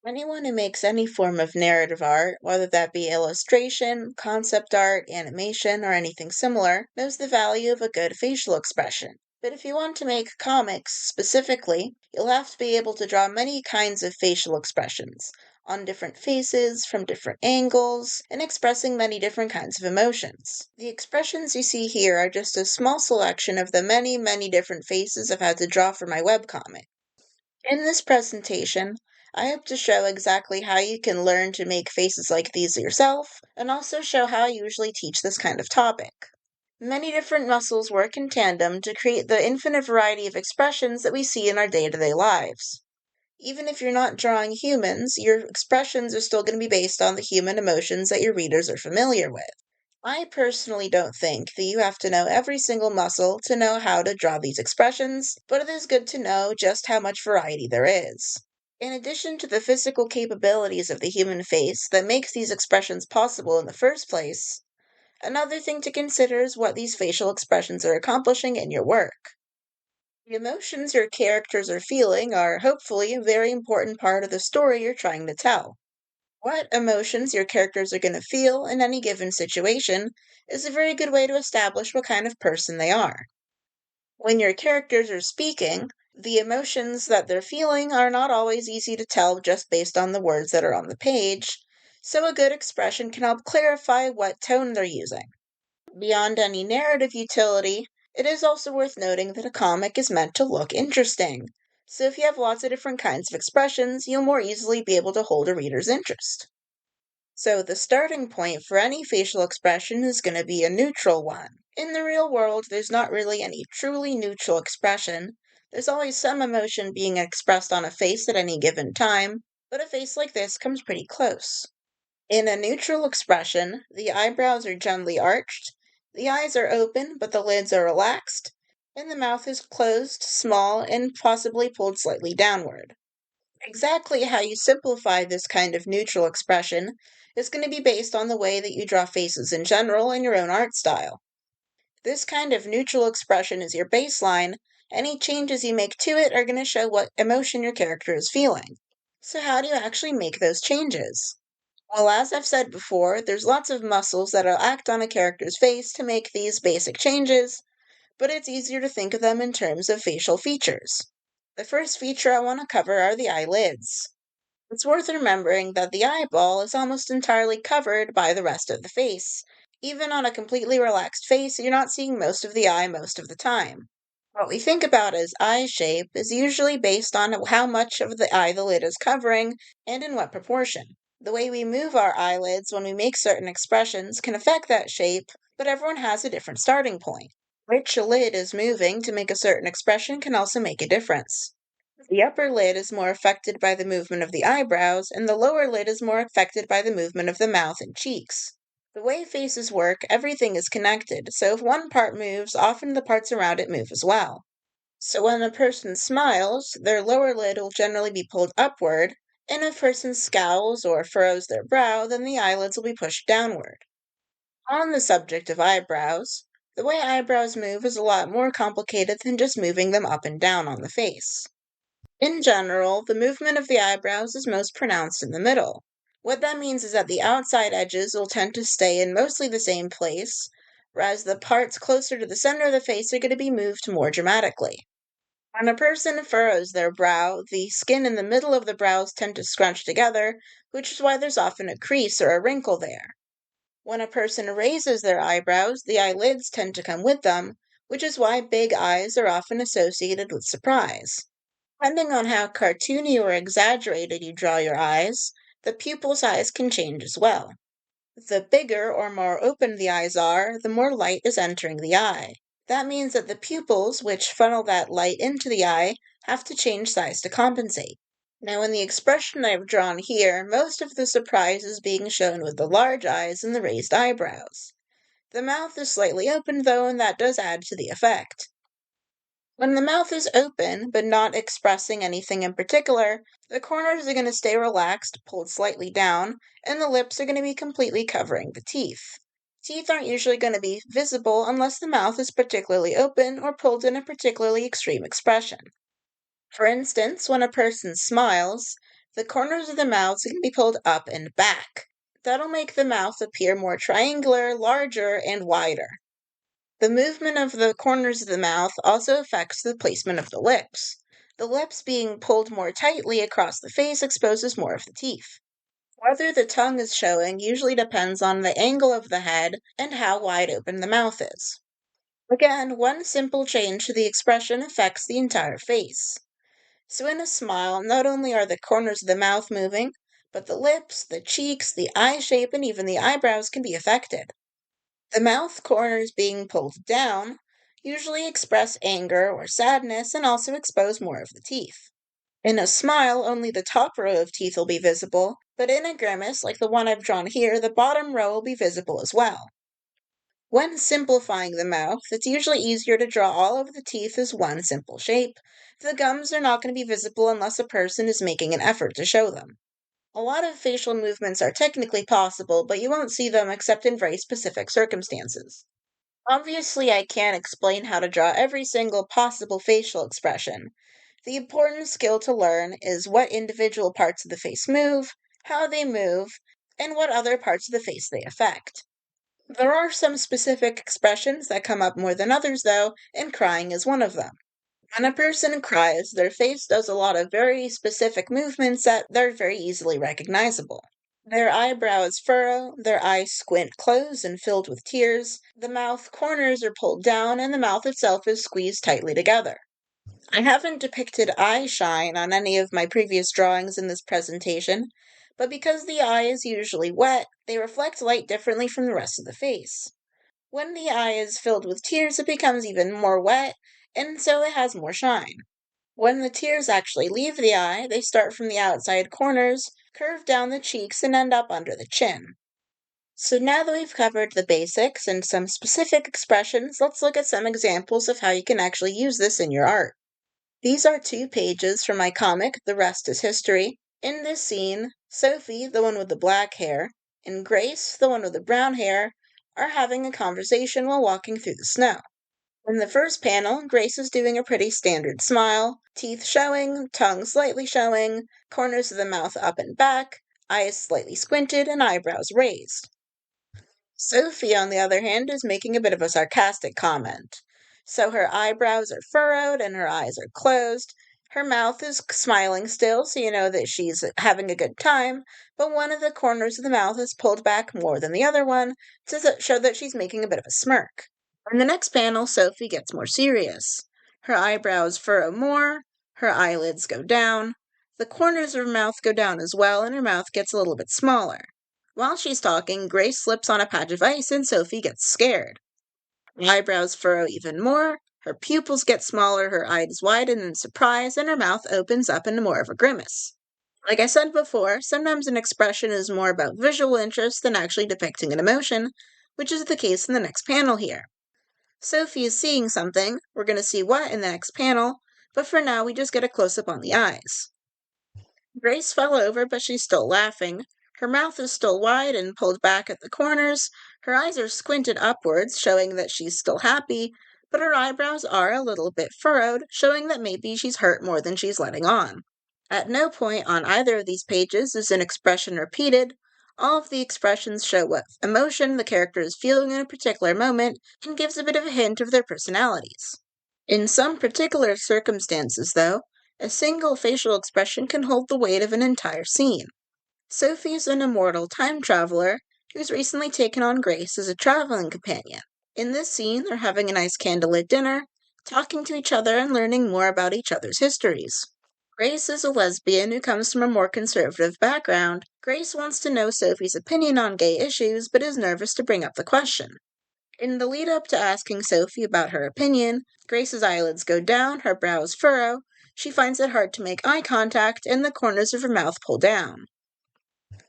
Anyone who makes any form of narrative art, whether that be illustration, concept art, animation, or anything similar, knows the value of a good facial expression. But if you want to make comics specifically, you'll have to be able to draw many kinds of facial expressions, on different faces, from different angles, and expressing many different kinds of emotions. The expressions you see here are just a small selection of the many, many different faces I've had to draw for my webcomic. In this presentation, I hope to show exactly how you can learn to make faces like these yourself, and also show how I usually teach this kind of topic. Many different muscles work in tandem to create the infinite variety of expressions that we see in our day-to-day lives. Even if you're not drawing humans, your expressions are still going to be based on the human emotions that your readers are familiar with. I personally don't think that you have to know every single muscle to know how to draw these expressions, but it is good to know just how much variety there is. In addition to the physical capabilities of the human face that makes these expressions possible in the first place, another thing to consider is what these facial expressions are accomplishing in your work. The emotions your characters are feeling are hopefully a very important part of the story you're trying to tell. What emotions your characters are going to feel in any given situation is a very good way to establish what kind of person they are. When your characters are speaking, the emotions that they're feeling are not always easy to tell just based on the words that are on the page, so a good expression can help clarify what tone they're using. Beyond any narrative utility, it is also worth noting that a comic is meant to look interesting. So if you have lots of different kinds of expressions, you'll more easily be able to hold a reader's interest. So the starting point for any facial expression is going to be a neutral one. In the real world, there's not really any truly neutral expression. There's always some emotion being expressed on a face at any given time, but a face like this comes pretty close. In a neutral expression, the eyebrows are gently arched, the eyes are open but the lids are relaxed, and the mouth is closed, small, and possibly pulled slightly downward. Exactly how you simplify this kind of neutral expression is going to be based on the way that you draw faces in general and your own art style. This kind of neutral expression is your baseline. Any changes you make to it are going to show what emotion your character is feeling. So, how do you actually make those changes? Well, as I've said before, there's lots of muscles that'll act on a character's face to make these basic changes, but it's easier to think of them in terms of facial features. The first feature I want to cover are the eyelids. It's worth remembering that the eyeball is almost entirely covered by the rest of the face. Even on a completely relaxed face, you're not seeing most of the eye most of the time. What we think about as eye shape is usually based on how much of the eye the lid is covering and in what proportion. The way we move our eyelids when we make certain expressions can affect that shape, but everyone has a different starting point. Which lid is moving to make a certain expression can also make a difference. The upper lid is more affected by the movement of the eyebrows, and the lower lid is more affected by the movement of the mouth and cheeks. The way faces work, everything is connected, so if one part moves, often the parts around it move as well. So when a person smiles, their lower lid will generally be pulled upward, and if a person scowls or furrows their brow, then the eyelids will be pushed downward. On the subject of eyebrows, the way eyebrows move is a lot more complicated than just moving them up and down on the face. In general, the movement of the eyebrows is most pronounced in the middle. What that means is that the outside edges will tend to stay in mostly the same place, whereas the parts closer to the center of the face are going to be moved more dramatically. When a person furrows their brow, the skin in the middle of the brows tend to scrunch together, which is why there's often a crease or a wrinkle there. When a person raises their eyebrows, the eyelids tend to come with them, which is why big eyes are often associated with surprise. Depending on how cartoony or exaggerated you draw your eyes, the pupil size can change as well. The bigger or more open the eyes are, the more light is entering the eye. That means that the pupils, which funnel that light into the eye, have to change size to compensate. Now, in the expression I've drawn here, most of the surprise is being shown with the large eyes and the raised eyebrows. The mouth is slightly open, though, and that does add to the effect. When the mouth is open, but not expressing anything in particular, the corners are going to stay relaxed, pulled slightly down, and the lips are going to be completely covering the teeth. Teeth aren't usually going to be visible unless the mouth is particularly open or pulled in a particularly extreme expression. For instance, when a person smiles, the corners of the mouths can be pulled up and back. That'll make the mouth appear more triangular, larger, and wider. The movement of the corners of the mouth also affects the placement of the lips. The lips being pulled more tightly across the face exposes more of the teeth. Whether the tongue is showing usually depends on the angle of the head and how wide open the mouth is. Again, one simple change to the expression affects the entire face. So in a smile, not only are the corners of the mouth moving, but the lips, the cheeks, the eye shape, and even the eyebrows can be affected. The mouth corners being pulled down usually express anger or sadness and also expose more of the teeth. In a smile, only the top row of teeth will be visible, but in a grimace, like the one I've drawn here, the bottom row will be visible as well. When simplifying the mouth, it's usually easier to draw all of the teeth as one simple shape. The gums are not going to be visible unless a person is making an effort to show them. A lot of facial movements are technically possible, but you won't see them except in very specific circumstances. Obviously, I can't explain how to draw every single possible facial expression. The important skill to learn is what individual parts of the face move, how they move, and what other parts of the face they affect. There are some specific expressions that come up more than others, though, and crying is one of them. When a person cries, their face does a lot of very specific movements that they're very easily recognizable. Their eyebrows furrow, their eyes squint closed and filled with tears, the mouth corners are pulled down, and the mouth itself is squeezed tightly together. I haven't depicted eye shine on any of my previous drawings in this presentation, but because the eye is usually wet, they reflect light differently from the rest of the face. When the eye is filled with tears, it becomes even more wet, and so it has more shine. When the tears actually leave the eye, they start from the outside corners, curve down the cheeks, and end up under the chin. So now that we've covered the basics and some specific expressions, let's look at some examples of how you can actually use this in your art. These are 2 pages from my comic, The Rest is History. In this scene, Sophie, the one with the black hair, and Grace, the one with the brown hair, are having a conversation while walking through the snow. In the first panel, Grace is doing a pretty standard smile, teeth showing, tongue slightly showing, corners of the mouth up and back, eyes slightly squinted, and eyebrows raised. Sophie, on the other hand, is making a bit of a sarcastic comment. So her eyebrows are furrowed and her eyes are closed. Her mouth is smiling still, so you know that she's having a good time, but one of the corners of the mouth is pulled back more than the other one to show that she's making a bit of a smirk. In the next panel, Sophie gets more serious. Her eyebrows furrow more, her eyelids go down, the corners of her mouth go down as well, and her mouth gets a little bit smaller. While she's talking, Grace slips on a patch of ice and Sophie gets scared. Her eyebrows furrow even more, her pupils get smaller, her eyes widen in surprise, and her mouth opens up into more of a grimace. Like I said before, sometimes an expression is more about visual interest than actually depicting an emotion, which is the case in the next panel here. Sophie is seeing something, we're going to see what in the next panel, but for now we just get a close-up on the eyes. Grace fell over, but she's still laughing. Her mouth is still wide and pulled back at the corners. Her eyes are squinted upwards, showing that she's still happy, but her eyebrows are a little bit furrowed, showing that maybe she's hurt more than she's letting on. At no point on either of these pages is an expression repeated. All of the expressions show what emotion the character is feeling in a particular moment and gives a bit of a hint of their personalities. In some particular circumstances, though, a single facial expression can hold the weight of an entire scene. Sophie's an immortal time traveler who's recently taken on Grace as a traveling companion. In this scene, they're having a nice candlelit dinner, talking to each other and learning more about each other's histories. Grace is a lesbian who comes from a more conservative background. Grace wants to know Sophie's opinion on gay issues, but is nervous to bring up the question. In the lead up to asking Sophie about her opinion, Grace's eyelids go down, her brows furrow, she finds it hard to make eye contact, and the corners of her mouth pull down.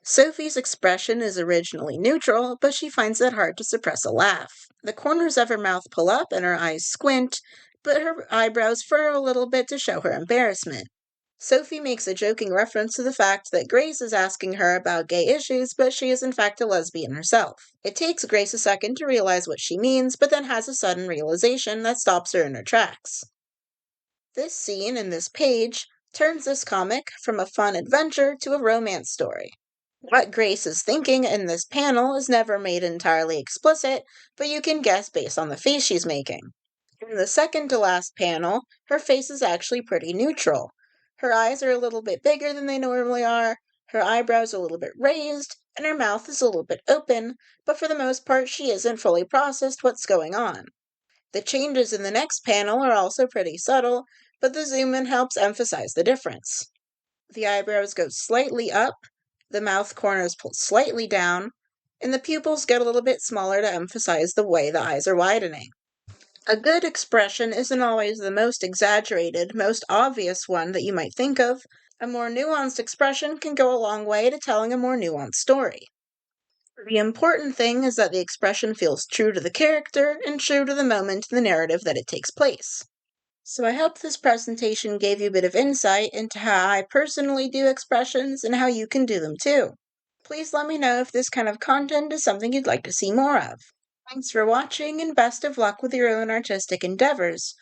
Sophie's expression is originally neutral, but she finds it hard to suppress a laugh. The corners of her mouth pull up and her eyes squint, but her eyebrows furrow a little bit to show her embarrassment. Sophie makes a joking reference to the fact that Grace is asking her about gay issues, but she is in fact a lesbian herself. It takes Grace a second to realize what she means, but then has a sudden realization that stops her in her tracks. This scene and this page turns this comic from a fun adventure to a romance story. What Grace is thinking in this panel is never made entirely explicit, but you can guess based on the face she's making. In the second to last panel, her face is actually pretty neutral. Her eyes are a little bit bigger than they normally are, her eyebrows are a little bit raised, and her mouth is a little bit open, but for the most part she isn't fully processed what's going on. The changes in the next panel are also pretty subtle, but the zoom in helps emphasize the difference. The eyebrows go slightly up, the mouth corners pull slightly down, and the pupils get a little bit smaller to emphasize the way the eyes are widening. A good expression isn't always the most exaggerated, most obvious one that you might think of. A more nuanced expression can go a long way to telling a more nuanced story. The important thing is that the expression feels true to the character and true to the moment in the narrative that it takes place. So I hope this presentation gave you a bit of insight into how I personally do expressions and how you can do them too. Please let me know if this kind of content is something you'd like to see more of. Thanks for watching and best of luck with your own artistic endeavors.